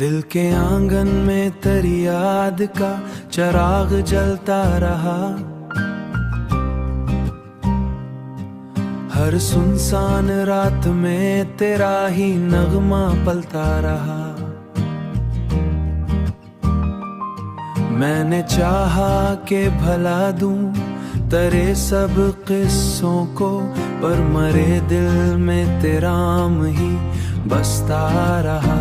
दिल के आंगन में तेरी याद का चिराग जलता रहा। हर सुनसान रात में तेरा ही नगमा पलता रहा। मैंने चाहा कि भला दूं तेरे सब किस्सों को, पर मरे दिल में तेरा नाम ही बसता रहा।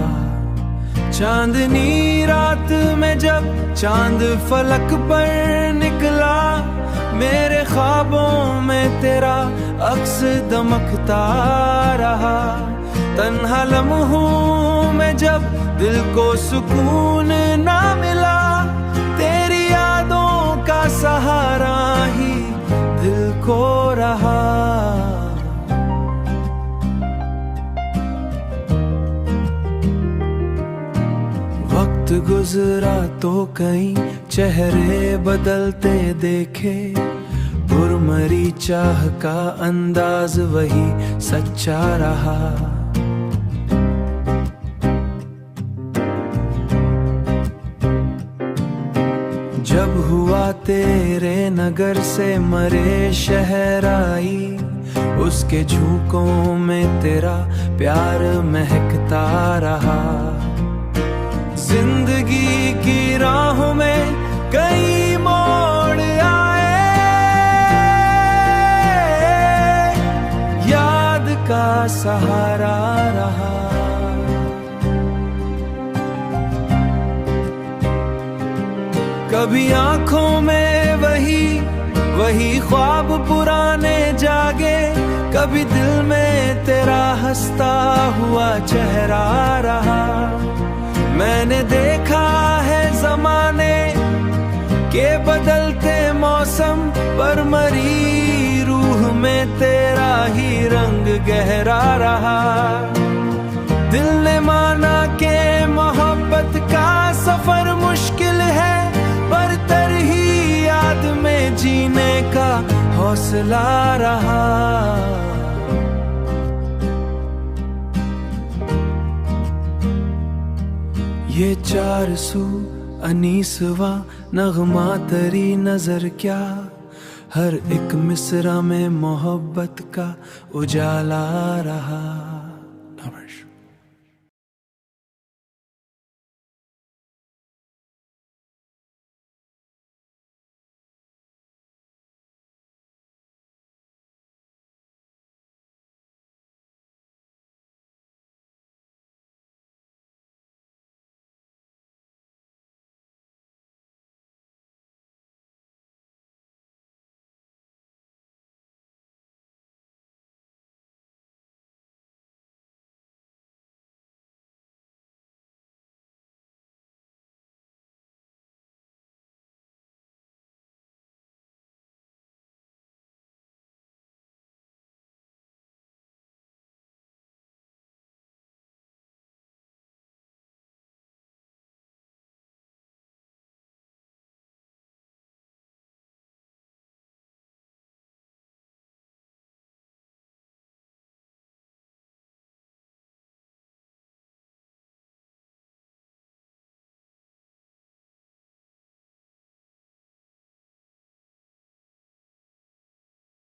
चांदनी रात में जब चांद फलक पर निकला, मेरे ख्वाबों में तेरा अक्स दमकता रहा। तन्हा लम्हों में जब दिल को सुकून ना मिला, तेरी यादों का सहारा ही दिल को रहा। वक्त गुजरा तो कई चेहरे बदलते देखे, पुरमरी चाह का अंदाज वही सच्चा रहा। जब हुआ तेरे नगर से मरे शहर आई, उसके झोंकों में तेरा प्यार महकता रहा। जिंदगी की राहों में कई मोड़ आए, याद का सहारा रहा। कभी आंखों में वही ख्वाब पुराने जागे, कभी दिल में तेरा हंसता हुआ चेहरा रहा। मैंने देखा है ज़माने के बदलते मौसम, पर मरी रूह में तेरा ही रंग गहरा रहा। दिल ने माना कि मोहब्बत का सफर मुश्किल है, पर तेरी याद में जीने का हौसला रहा। ये चार सू अनीसवा नगमा तेरी नजर क्या, हर एक मिसरा में मोहब्बत का उजाला रहा।